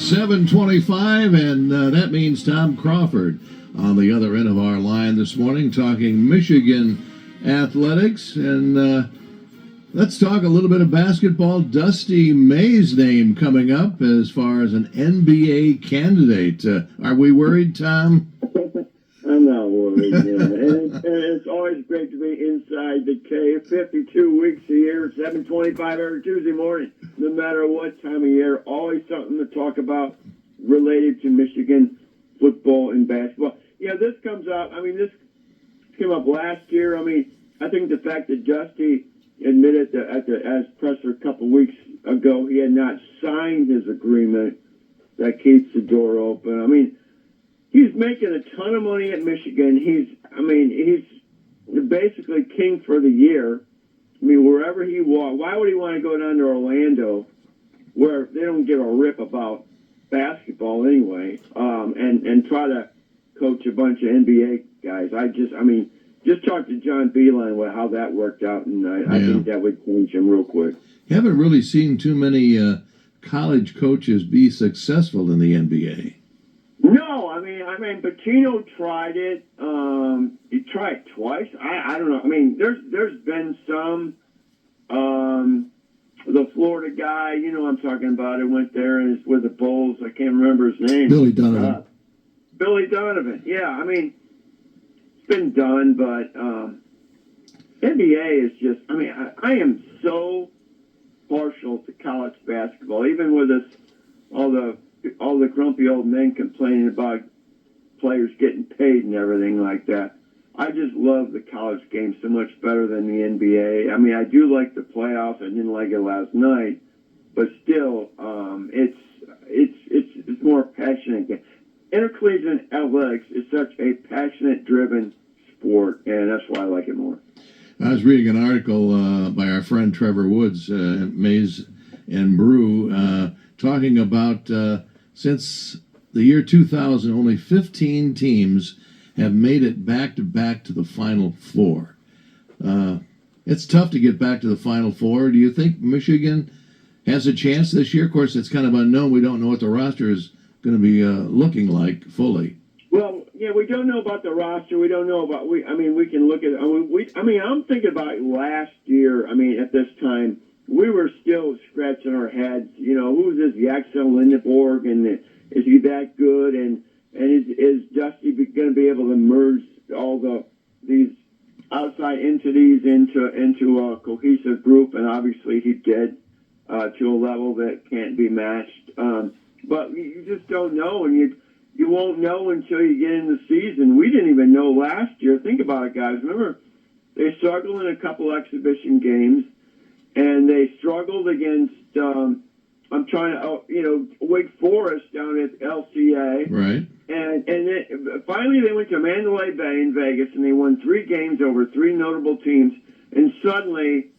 7:25, and that means Tom Crawford on the other end of our line this morning talking Michigan athletics. And let's talk a little bit of basketball. Dusty May's name coming up as far as an NBA candidate. Are we worried, Tom? I'm not worried. And it's always great to be inside the cave. 52 weeks a year, 7:25 every Tuesday morning. No matter what time of year, always something to talk about related to Michigan football and basketball. Yeah, this comes up. I mean, this came up last year. I mean, I think the fact that Dusty admitted that at the as presser a couple weeks ago he had not signed his agreement that keeps the door open. I mean, he's making a ton of money at Michigan. He's basically king for the year. I mean, wherever he walks, why would he want to go down to Orlando, where they don't give a rip about basketball anyway, and try to coach a bunch of NBA guys? Just talk to John Beeline about how that worked out, and I think that would change him real quick. You haven't really seen too many college coaches be successful in the NBA. No, I mean, Pitino tried it. He tried twice. I don't know. I mean, there's been some. The Florida guy, you know, I'm talking about, it went there and is with the Bulls. I can't remember his name. Billy Donovan. Billy Donovan. Yeah, I mean, it's been done, but NBA is just. I mean, I am so partial to college basketball, even with this all the grumpy old men complaining about players getting paid and everything like that. I just love the college game so much better than the NBA. I mean, I do like the playoffs. I didn't like it last night, but still, it's more passionate. Intercollegiate athletics is such a passionate-driven sport, and that's why I like it more. I was reading an article by our friend Trevor Woods, Mays and Brew, talking about since the year 2000, only 15 teams have made it back-to-back to the Final Four. It's tough to get back to the Final Four. Do you think Michigan has a chance this year? Of course, it's kind of unknown. We don't know what the roster is going to be looking like fully. Well, yeah, we don't know about the roster. We don't know about we can look at. I'm thinking about last year. I mean, at this time, we were still scratching our heads. You know, who's this Yaxel Lindeborg, and is he that good? And is Dusty going to be able to merge all these outside entities into a cohesive group? And obviously, he did to a level that can't be matched. But you just don't know, and you won't know until you get in the season. We didn't even know last year. Think about it, guys. Remember, they struggled in a couple exhibition games, and they struggled against Wake Forest down at LCA. Right. And finally they went to Mandalay Bay in Vegas, and they won 3 games over 3 notable teams. And suddenly,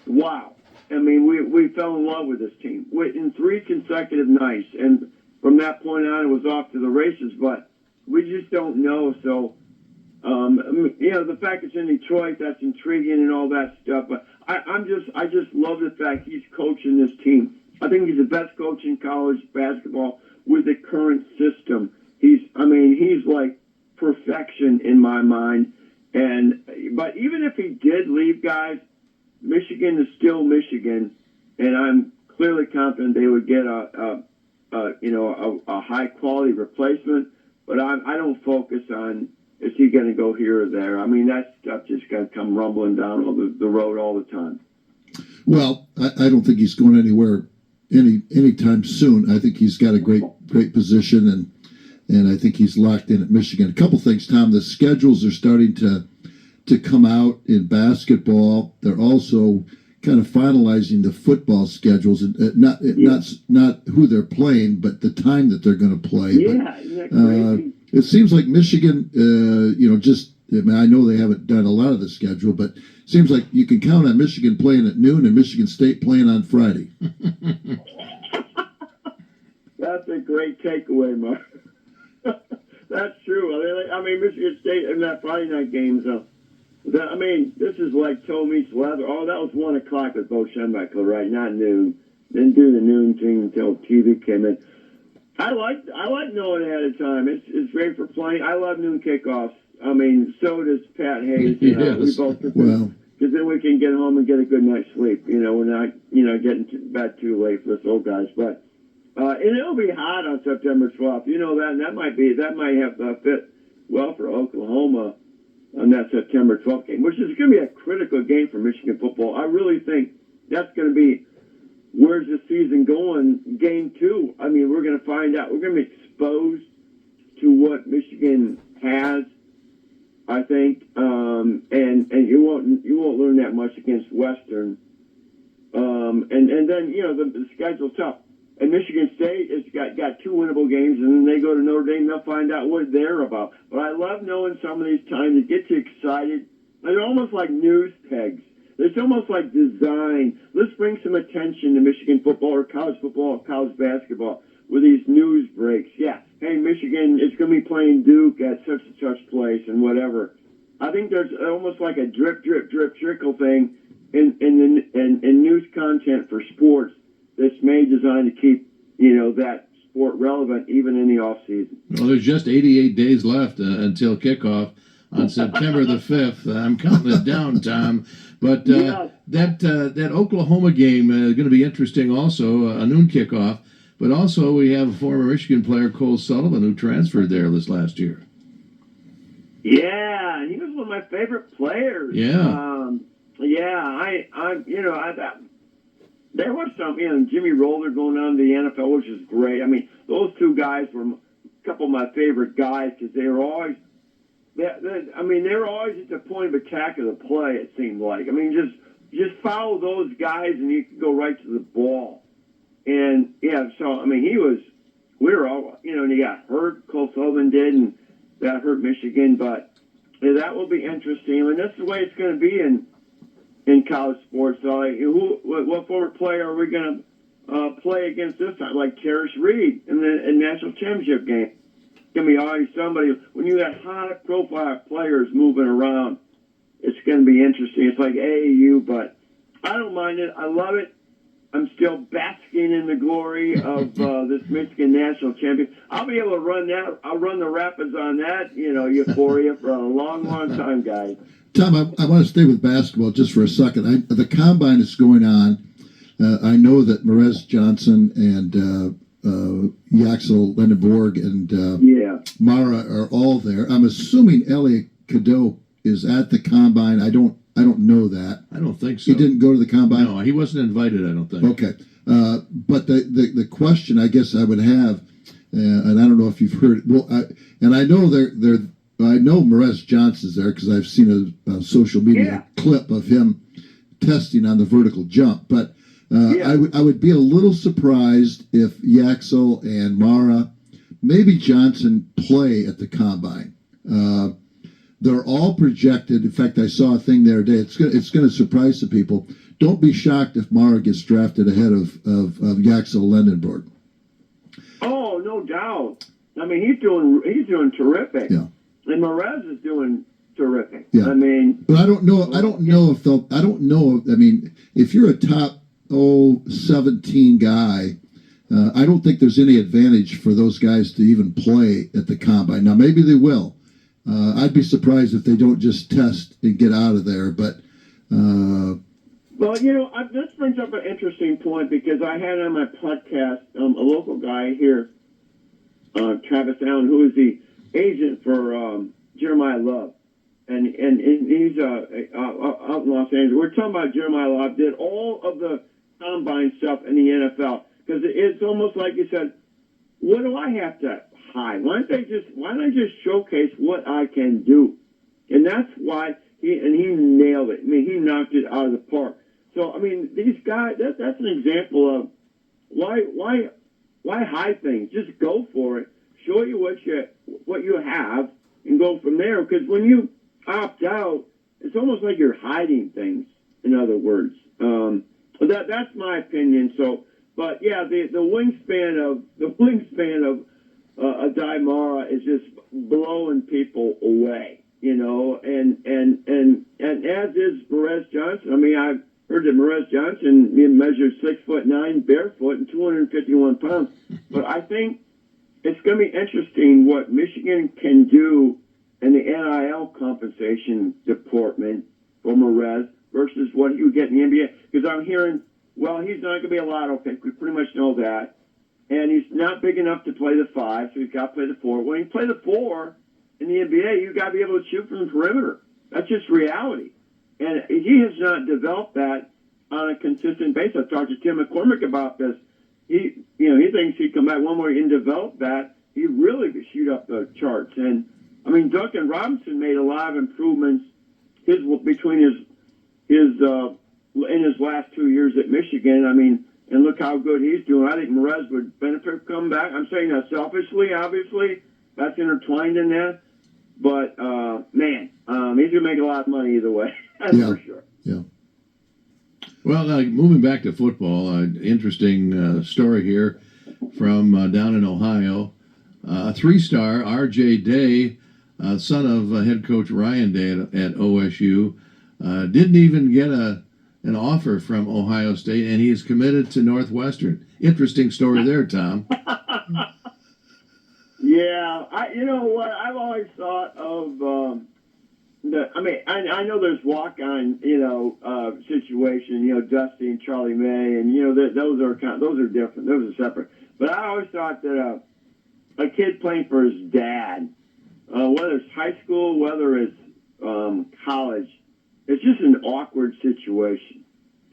wow. I mean, we fell in love with this team in 3 consecutive nights. And from that point on, it was off to the races. But we just don't know. So, the fact it's in Detroit, that's intriguing and all that stuff. But I just love the fact he's coaching this team. I think he's the best coach in college basketball with the current system. He's like perfection in my mind. But even if he did leave, guys, Michigan is still Michigan, and I'm clearly confident they would get a high quality replacement. But I don't focus on is he going to go here or there. I mean, that stuff just going to come rumbling down the road all the time. Well, I don't think he's going anywhere anytime soon. I think he's got a great position, and I think he's locked in at Michigan. A couple things, Tom. The schedules are starting to come out in basketball. They're also kind of finalizing the football schedules, and not who they're playing, but the time that they're going to play. Yeah, isn't that crazy? It seems like Michigan, I know they haven't done a lot of the schedule, but it seems like you can count on Michigan playing at noon and Michigan State playing on Friday. That's a great takeaway, Mark. That's true. I mean, Michigan State in that Friday night game, so this is like toe meets leather. Oh, that was 1 o'clock with Bo Schembechler, right? Not noon. Didn't do the noon thing until TV came in. I like knowing ahead of time. It's great for playing. I love noon kickoffs. I mean, so does Pat Hayes. Yes. We both Well, because then we can get home and get a good night's sleep. We're not getting to bed too late for us old guys. But and it'll be hot on September 12th. You know that, and that might have fit well for Oklahoma on that September 12th game, which is going to be a critical game for Michigan football. I really think that's going to be where's the season going. Game 2. I mean, we're going to find out. We're going to be exposed to what Michigan has, I think, and you won't learn that much against Western, and then the schedule's tough. And Michigan State has got 2 winnable games, and then they go to Notre Dame. They'll find out what they're about. But I love knowing some of these times. It gets you excited. They're almost like news pegs. It's almost like design. Let's bring some attention to Michigan football or college football or college basketball with these news breaks. Yeah, hey, Michigan is going to be playing Duke at such and such place and whatever. I think there's almost like a drip, drip, drip, trickle thing in news content for sports that's made designed to keep that sport relevant even in the off season. Well, there's just 88 days left until kickoff on September the 5th. I'm counting it down, Tom. But that Oklahoma game is going to be interesting also, a noon kickoff. But also we have a former Michigan player, Cole Sullivan, who transferred there this last year. Yeah, he was one of my favorite players. Yeah. There was some, Jimmy Roller going on to the NFL, which is great. I mean, those 2 guys were a couple of my favorite guys because they were always, they were always at the point of attack of the play. It seemed like, just follow those guys and you can go right to the ball. And so we were all, and he got hurt. Cole Sullivan did, and that hurt Michigan. But that will be interesting, and that's the way it's going to be in college sports. So, what former player are we going to play against this time? Like Terrace Reed in the national championship game. It's going to be always somebody. When you got high-profile players moving around, it's going to be interesting. It's like AAU, but I don't mind it. I love it. I'm still basking in the glory of this Michigan national champion. I'll be able to run that. I'll run the rapids on that, euphoria for a long, long time, guys. Tom, I want to stay with basketball just for a second. The combine is going on. I know that Merez Johnson and Yaxel Lenneborg and Mara are all there. I'm assuming Elliot Cadeau is at the combine. I don't know that. I don't think so. He didn't go to the combine? No, he wasn't invited, I don't think. Okay. But the question I guess I would have, and I don't know if you've heard, I know Merez Johnson's there because I've seen a social media clip of him testing on the vertical jump. But I would be a little surprised if Yaxel and Mara, maybe Johnson, play at the combine. They're all projected. In fact, I saw a thing the other day. It's going to surprise some people. Don't be shocked if Mara gets drafted ahead of Yaxel Lenneborg. Oh, no doubt. He's doing terrific. Yeah. And Merez is doing terrific. Yeah. But I don't know if you're a top 17 guy, I don't think there's any advantage for those guys to even play at the combine. Now maybe they will. I'd be surprised if they don't just test and get out of there. But this brings up an interesting point because I had on my podcast a local guy here, Travis Allen, who is the agent for Jeremiah Love, and he's out in Los Angeles. We're talking about Jeremiah Love did all of the combine stuff in the NFL because it's almost like you said, what do I have to hide? Why don't I just showcase what I can do? And that's why he nailed it. He knocked it out of the park. So these guys, that's an example of why hide things? Just go for it. Show you what you have and go from there. Because when you opt out, it's almost like you're hiding things. In other words, that's my opinion. So, but yeah, the wingspan of Adai Mara is just blowing people away, and as is Merez Johnson. I've heard that Merez Johnson measured 6'9", barefoot, and 251 pounds. But I think it's going to be interesting what Michigan can do in the NIL compensation department for Morez versus what he would get in the NBA. Because I'm hearing, well, he's not going to be a lotto pick. We pretty much know that. And he's not big enough to play the 5, so he's got to play the 4. When you play the 4 in the NBA, you've got to be able to shoot from the perimeter. That's just reality. And he has not developed that on a consistent basis. I've talked to Tim McCormick about this. He thinks he'd come back one more and develop that. He really could shoot up the charts. And I mean, Duncan Robinson made a lot of improvements between in his last 2 years at Michigan. I mean, and look how good he's doing. I think Morez would benefit from coming back. I'm saying that selfishly, obviously. That's intertwined in that. But, man, he's going to make a lot of money either way. That's for sure. Yeah. Well, moving back to football, interesting story here from down in Ohio. A 3-star, R.J. Day, son of head coach Ryan Day at OSU, didn't even get an offer from Ohio State, and he's committed to Northwestern. Interesting story there, Tom. Yeah, you know what? I've always thought of I know there's walk-on, situation, Dusty and Charlie May, and those are different. Those are separate. But I always thought that a kid playing for his dad, whether it's high school, whether it's college, it's just an awkward situation.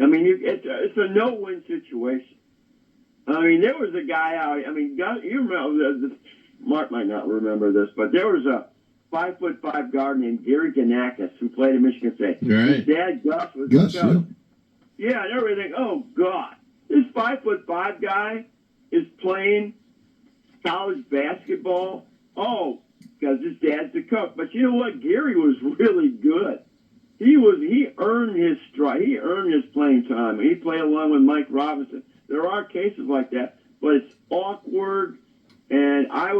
I mean, it's a no-win situation. I mean, there was a guy out. I mean, you remember? Mark might not remember this, but there was a 5'5" guard named Gary Ganakis who played at Michigan State. Right. His dad Gus was yeah, and everything. Oh God, this 5'5" guy is playing college basketball. Oh, because his dad's the coach. But you know what? Gary was really good. He earned his stride. He earned his playing time. He played along with Mike Robinson. There are cases like that, but it's awkward. And I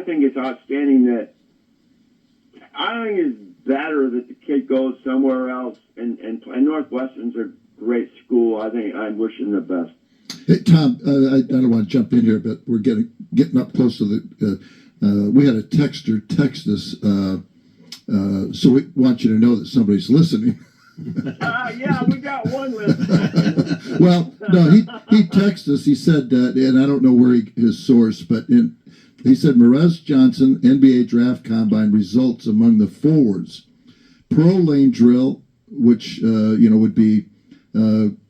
think it's outstanding that I think it's better that the kid goes somewhere else. And Northwestern's a great school. I think I wish him the best. Hey, Tom, I don't want to jump in here, but we're getting up close to the. We had a texter text us, so we want you to know that somebody's listening. Yeah, we got one listener. Well, no, he texted us. He said, and I don't know where his source, but he said Morez Johnson NBA Draft Combine results among the forwards, pro lane drill, which would be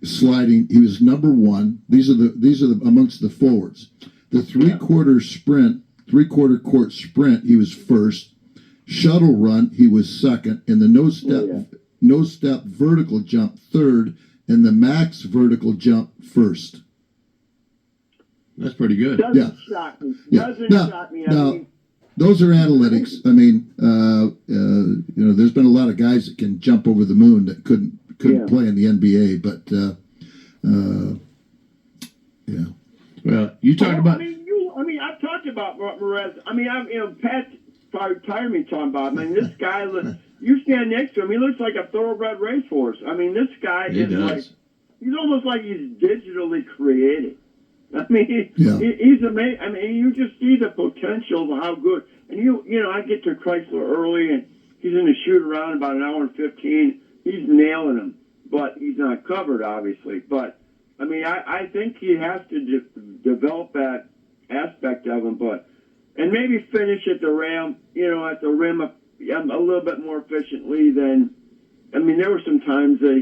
sliding. He was number 1. These are the amongst the forwards. The three-quarter court sprint, he was first. Shuttle run, he was second, and the no step vertical jump third, and the max vertical jump first. That's pretty good. Doesn't shock me. Doesn't shock me. Those are analytics. I mean, there's been a lot of guys that can jump over the moon that couldn't play in the NBA, but yeah. Well, you talked about. I've talked about Morez. I mean, Pat probably tired of me talking about him. I mean, this guy. You stand next to him, he looks like a thoroughbred racehorse. I mean, this guy he's almost like he's digitally created. I mean, he's amazing. I mean, you just see the potential of how good. And I get to Chrysler early, and he's in the shoot around about an hour and 15. He's nailing them, but he's not covered, obviously. But I mean, I think he has to develop that aspect of him, and maybe finish at the rim, at the rim a little bit more efficiently than. I mean, there were some times that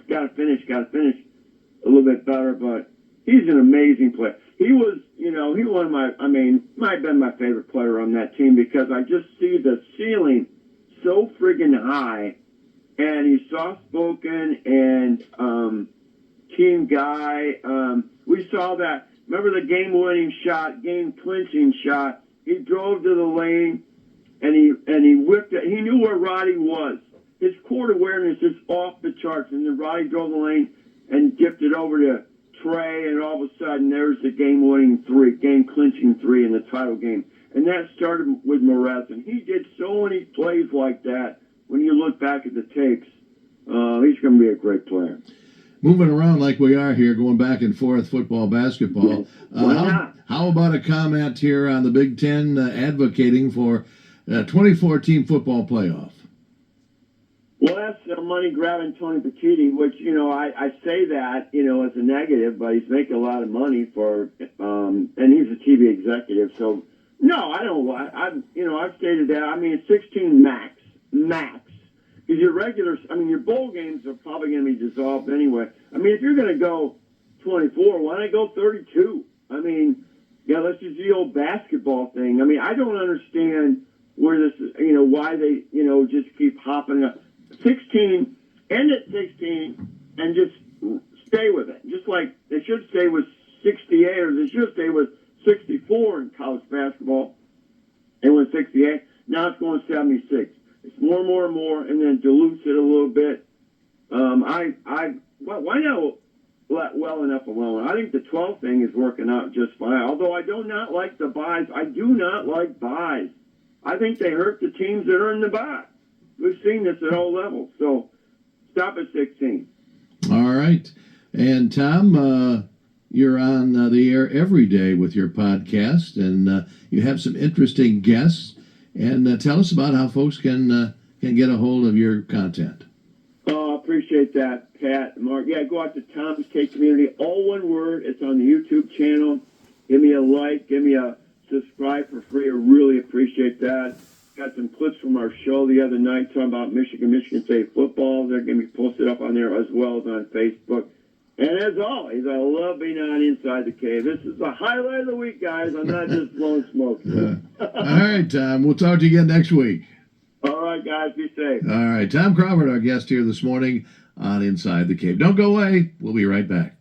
got to finish a little bit better, but he's an amazing player. He was, might have been my favorite player on that team because I just see the ceiling so friggin' high, and he's soft-spoken and team guy. We saw that. Remember the game-winning shot, game-clinching shot? He drove to the lane, and he whipped it. He knew where Roddy was. His court awareness is off the charts, and then Roddy drove the lane and dipped it over to Trey, and all of a sudden there's the game-winning three, game-clinching three in the title game. And that started with Morez, and he did so many plays like that. When you look back at the tapes, he's going to be a great player. moving around like we are here, going back and forth, football, basketball. Why not? How about a comment here on the Big Ten advocating for 24-team football playoff? Well, that's money grabbing Tony Pachetti, which, I say that, as a negative, but he's making a lot of money for, and he's a TV executive. So, no, I don't, I've stated that. I mean, it's 16 max. Because your bowl games are probably going to be dissolved anyway. I mean, if you're going to go 24, why not go 32? I mean, let's just do the old basketball thing. I mean, I don't understand where this, why they, just keep hopping up. 16, end at 16, and just stay with it. Just like they should stay with 68, or they should stay with 64 in college basketball. They went 68. Now it's going 76. It's more, and then dilutes it a little bit. Why not let well enough alone? I think the 12 thing is working out just fine. Although I do not like the buys. I do not like buys. I think they hurt the teams that are in the buy. We've seen this at all levels. So stop at 16. All right. And Tom, you're on the air every day with your podcast, and you have some interesting guests. And tell us about how folks can get a hold of your content. Oh, I appreciate that, Pat and Mark. Yeah, go out to Tom's Cake Community. All one word. It's on the YouTube channel. Give me a like. Give me a subscribe for free. I really appreciate that. Got some clips from our show the other night talking about Michigan State football. They're going to be posted up on there as well as on Facebook. And as always, I love being on Inside the Cave. This is the highlight of the week, guys. I'm not just blowing smoke. All right, Tom. We'll talk to you again next week. All right, guys. Be safe. All right. Tom Crawford, our guest here this morning on Inside the Cave. Don't go away. We'll be right back.